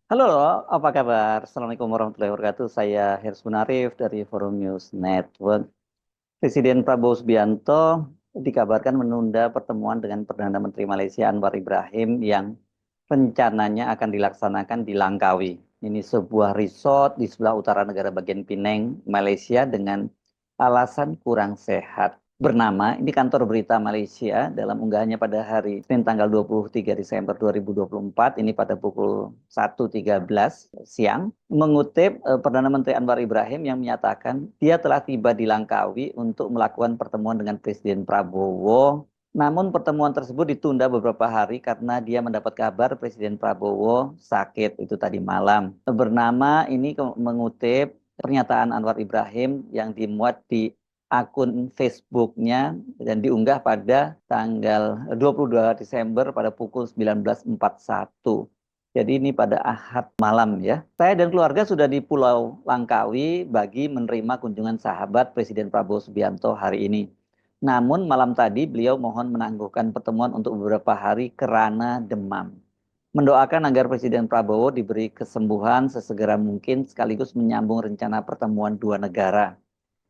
Halo, apa kabar? Assalamualaikum warahmatullahi wabarakatuh. Saya Hersman Munarif dari Forum News Network. Presiden Prabowo Subianto dikabarkan menunda pertemuan dengan Perdana Menteri Malaysia Anwar Ibrahim yang rencananya akan dilaksanakan di Langkawi. Ini sebuah resort di sebelah utara negara bagian Penang, Malaysia dengan alasan kurang sehat. Bernama, ini kantor berita Malaysia dalam unggahannya pada hari Senin tanggal 23 Desember 2024, ini pada pukul 1.13 siang, mengutip Perdana Menteri Anwar Ibrahim yang menyatakan dia telah tiba di Langkawi untuk melakukan pertemuan dengan Presiden Prabowo. Namun pertemuan tersebut ditunda beberapa hari karena dia mendapat kabar Presiden Prabowo sakit itu tadi malam. Bernama ini mengutip pernyataan Anwar Ibrahim yang dimuat di akun Facebooknya dan diunggah pada tanggal 22 Desember pada pukul 19.41. Jadi ini pada Ahad malam ya. Saya dan keluarga sudah di Pulau Langkawi bagi menerima kunjungan sahabat Presiden Prabowo Subianto hari ini. Namun malam tadi beliau mohon menangguhkan pertemuan untuk beberapa hari karena demam. Mendoakan agar Presiden Prabowo diberi kesembuhan sesegera mungkin sekaligus menyambung rencana pertemuan dua negara.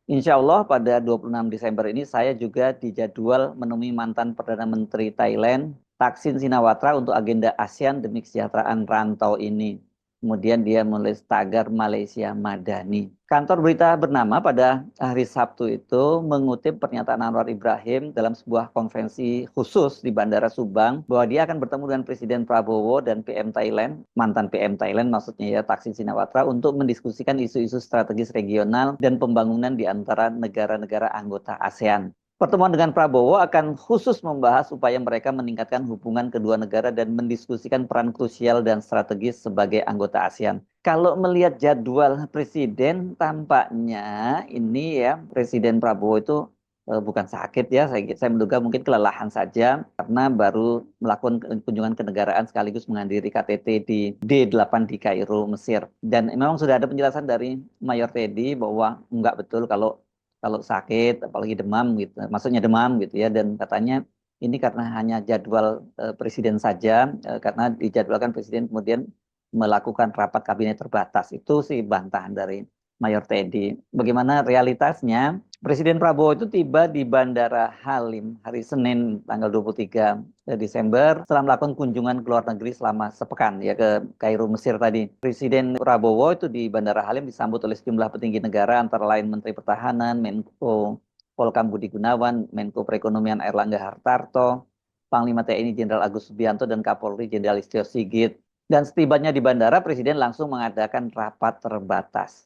Insya Allah pada 26 Desember ini saya juga dijadwal menemui mantan Perdana Menteri Thailand, Thaksin Shinawatra untuk agenda ASEAN demi kesejahteraan rantau ini. Kemudian dia menulis tagar Malaysia Madani. Kantor berita bernama pada hari Sabtu itu mengutip pernyataan Anwar Ibrahim dalam sebuah konferensi khusus di Bandara Subang bahwa dia akan bertemu dengan Presiden Prabowo dan PM Thailand, mantan PM Thailand maksudnya ya Thaksin Shinawatra untuk mendiskusikan isu-isu strategis regional dan pembangunan di antara negara-negara anggota ASEAN. Pertemuan dengan Prabowo akan khusus membahas upaya mereka meningkatkan hubungan kedua negara dan mendiskusikan peran krusial dan strategis sebagai anggota ASEAN. Kalau melihat jadwal Presiden, tampaknya ini ya Presiden Prabowo itu bukan sakit ya, saya menduga mungkin kelelahan saja karena baru melakukan kunjungan kenegaraan sekaligus menghadiri KTT di D8 di Kairo, Mesir. Dan memang sudah ada penjelasan dari Mayor Teddy bahwa enggak betul kalau kalau sakit, apalagi demam gitu, maksudnya demam gitu ya, dan katanya ini karena hanya jadwal presiden saja, karena dijadwalkan presiden kemudian melakukan rapat kabinet terbatas. Itu sih bantahan dari Mayor Teddy. Bagaimana realitasnya? Presiden Prabowo itu tiba di Bandara Halim hari Senin tanggal 23 Desember setelah melakukan kunjungan ke luar negeri selama sepekan ya ke Kairo, Mesir tadi. Presiden Prabowo itu di Bandara Halim disambut oleh sejumlah petinggi negara antara lain Menteri Pertahanan, Menko Polkam Budi Gunawan, Menko Perekonomian Airlangga Hartarto, Panglima TNI Jenderal Agus Subianto dan Kapolri Jenderal Listio Sigit. Dan setibanya di bandara, Presiden langsung mengadakan rapat terbatas.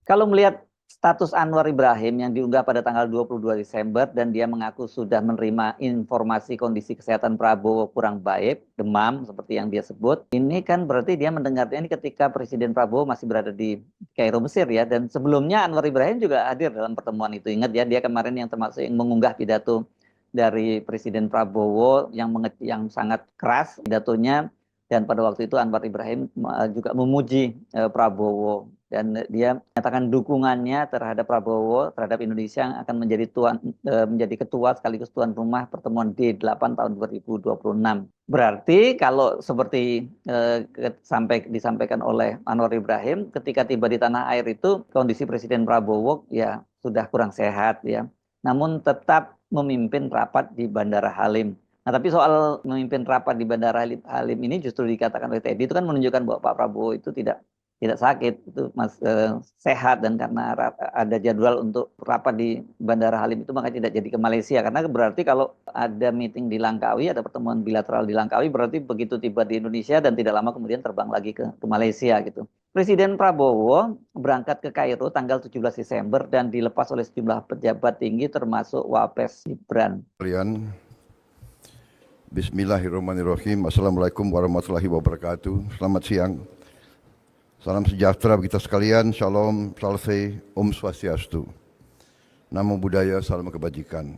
Kalau melihat status Anwar Ibrahim yang diunggah pada tanggal 22 Desember dan dia mengaku sudah menerima informasi kondisi kesehatan Prabowo kurang baik, demam seperti yang dia sebut, ini kan berarti dia mendengarnya ini ketika Presiden Prabowo masih berada di Kairo, Mesir ya, dan sebelumnya Anwar Ibrahim juga hadir dalam pertemuan itu. Ingat ya, dia kemarin yang termasuk yang mengunggah pidato dari Presiden Prabowo yang sangat keras pidatonya, dan pada waktu itu Anwar Ibrahim juga memuji Prabowo. dan dia menyatakan dukungannya terhadap Prabowo, terhadap Indonesia yang akan menjadi ketua sekaligus tuan rumah pertemuan D8 tahun 2026. Berarti kalau seperti disampaikan oleh Anwar Ibrahim, ketika tiba di tanah air itu kondisi Presiden Prabowo ya sudah kurang sehat ya, namun tetap memimpin rapat di Bandara Halim. Nah, tapi soal memimpin rapat di Bandara Halim ini justru dikatakan oleh Teddy itu kan menunjukkan bahwa Pak Prabowo itu tidak sakit, itu sehat, dan karena ada jadwal untuk rapat di Bandara Halim itu makanya tidak jadi ke Malaysia, karena berarti kalau ada meeting di Langkawi, ada pertemuan bilateral di Langkawi, berarti begitu tiba di Indonesia dan tidak lama kemudian terbang lagi ke Malaysia gitu. Presiden Prabowo berangkat ke Kairo tanggal 17 Desember dan dilepas oleh sejumlah pejabat tinggi termasuk Wapres Gibran. Bismillahirrahmanirrahim. Assalamualaikum warahmatullahi wabarakatuh. Selamat siang. Salam sejahtera kita sekalian. Shalom, salve, Om Swastiastu. Namo Buddhaya, salam kebajikan.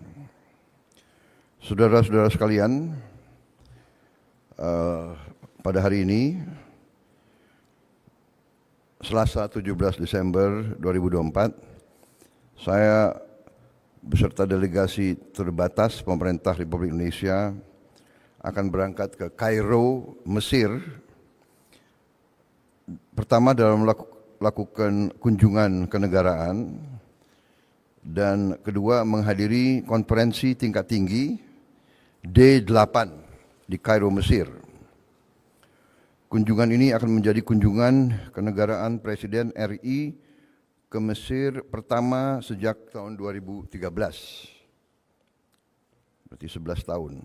Saudara-saudara sekalian, pada hari ini, Selasa 17 Desember 2024, saya beserta delegasi terbatas pemerintah Republik Indonesia akan berangkat ke Kairo, Mesir. Pertama dalam melakukan kunjungan kenegaraan, dan kedua menghadiri konferensi tingkat tinggi D8 di Kairo, Mesir. Kunjungan ini akan menjadi kunjungan kenegaraan Presiden RI ke Mesir pertama sejak tahun 2013. Berarti 11 tahun.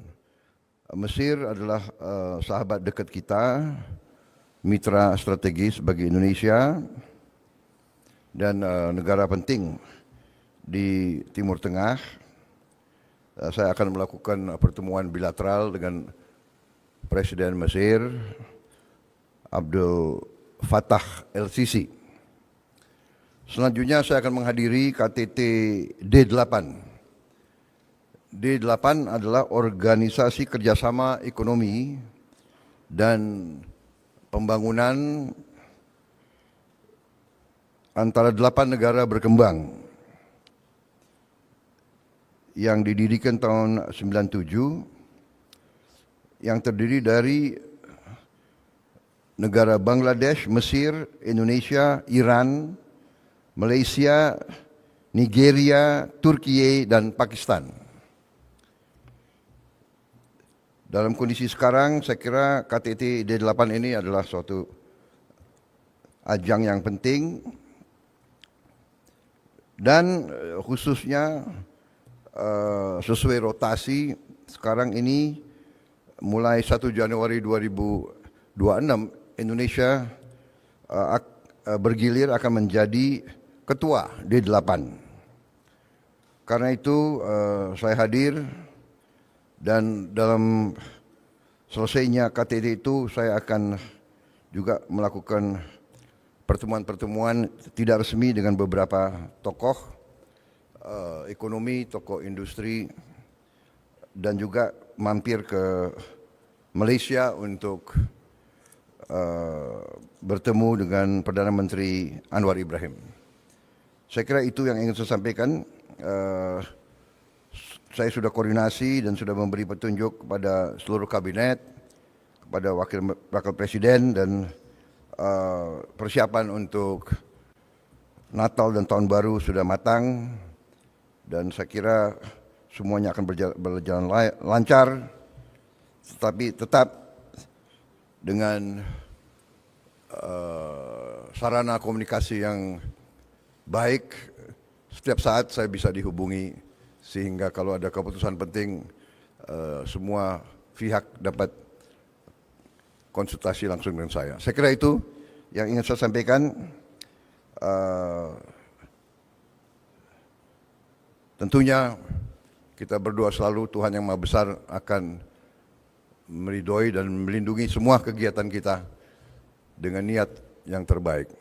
Mesir adalah sahabat dekat kita, mitra strategis bagi Indonesia, dan negara penting di Timur Tengah. Saya akan melakukan pertemuan bilateral dengan Presiden Mesir, Abdul Fattah El-Sisi. Selanjutnya saya akan menghadiri KTT D8. D8 adalah organisasi kerjasama ekonomi dan pembangunan antara 8 negara berkembang yang didirikan tahun 97, yang terdiri dari negara Bangladesh, Mesir, Indonesia, Iran, Malaysia, Nigeria, Turki, dan Pakistan. Dalam kondisi sekarang, saya kira KTT D8 ini adalah suatu ajang yang penting, dan khususnya sesuai rotasi sekarang ini mulai 1 Januari 2026 Indonesia bergilir akan menjadi ketua D8. Karena itu saya hadir, dan dalam selesainya KTT itu saya akan juga melakukan pertemuan-pertemuan tidak resmi dengan beberapa tokoh ekonomi, tokoh industri, dan juga mampir ke Malaysia untuk bertemu dengan Perdana Menteri Anwar Ibrahim. Saya kira itu yang ingin saya sampaikan. Saya sudah koordinasi dan sudah memberi petunjuk kepada seluruh kabinet, kepada wakil presiden, dan persiapan untuk Natal dan Tahun Baru sudah matang, dan saya kira semuanya akan berjalan lancar, tetapi tetap dengan sarana komunikasi yang baik. Setiap saat saya bisa dihubungi, sehingga kalau ada keputusan penting semua pihak dapat konsultasi langsung dengan saya. Saya kira itu yang ingin saya sampaikan. Tentunya kita berdoa selalu Tuhan Yang Maha Besar akan meridhoi dan melindungi semua kegiatan kita dengan niat yang terbaik.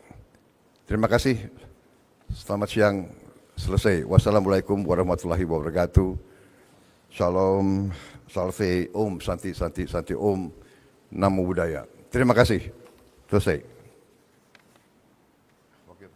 Terima kasih. Selamat siang. Selesai. Wassalamualaikum warahmatullahi wabarakatuh. Shalom, salve, Om, Santi, Santi, Santi, Om, Namo Buddhaya. Terima kasih. Selesai. Wakil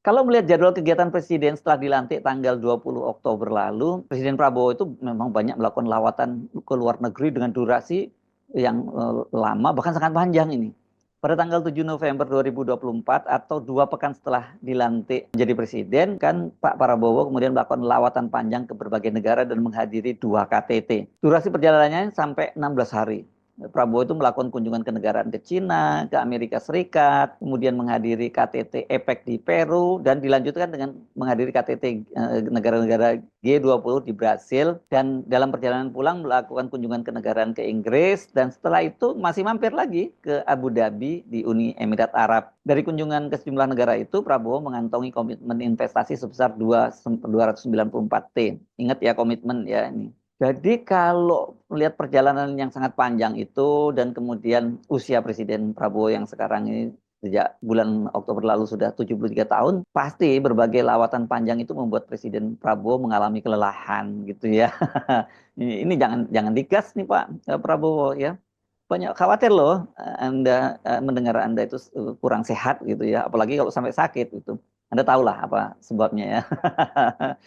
Kalau melihat jadwal kegiatan Presiden setelah dilantik tanggal 20 Oktober lalu, Presiden Prabowo itu memang banyak melakukan lawatan ke luar negeri dengan durasi yang lama, bahkan sangat panjang ini. Pada tanggal 7 November 2024 atau 2 pekan setelah dilantik menjadi Presiden, kan Pak Prabowo kemudian melakukan lawatan panjang ke berbagai negara dan menghadiri 2 KTT. Durasi perjalanannya sampai 16 hari. Prabowo itu melakukan kunjungan ke negaraan ke Cina, ke Amerika Serikat, kemudian menghadiri KTT APEC di Peru, dan dilanjutkan dengan menghadiri KTT negara-negara G20 di Brasil, dan dalam perjalanan pulang melakukan kunjungan ke negaraan ke Inggris, dan setelah itu masih mampir lagi ke Abu Dhabi di Uni Emirat Arab. Dari kunjungan ke sejumlah negara itu, Prabowo mengantongi komitmen investasi sebesar 294T. Ingat ya komitmen ya ini. Jadi kalau melihat perjalanan yang sangat panjang itu dan kemudian usia Presiden Prabowo yang sekarang ini sejak bulan Oktober lalu sudah 73 tahun, pasti berbagai lawatan panjang itu membuat Presiden Prabowo mengalami kelelahan gitu ya. Ini jangan jangan digas nih Pak Prabowo ya. Banyak khawatir loh Anda mendengar Anda itu kurang sehat gitu ya, apalagi kalau sampai sakit gitu. Anda tahulah apa sebabnya ya.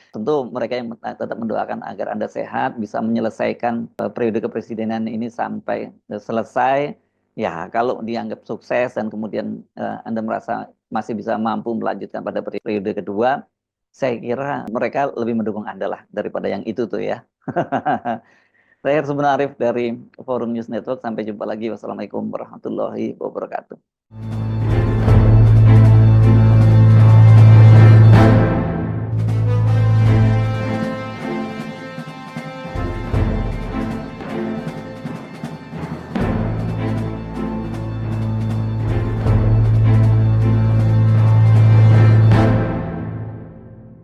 Tentu mereka yang tetap mendoakan agar Anda sehat, bisa menyelesaikan periode kepresidenan ini sampai selesai. Ya, kalau dianggap sukses dan kemudian Anda merasa masih bisa mampu melanjutkan pada periode kedua, saya kira mereka lebih mendukung Anda lah daripada yang itu tuh ya. Saya Hersman Arif dari Forum News Network. Sampai jumpa lagi. Wassalamualaikum warahmatullahi wabarakatuh.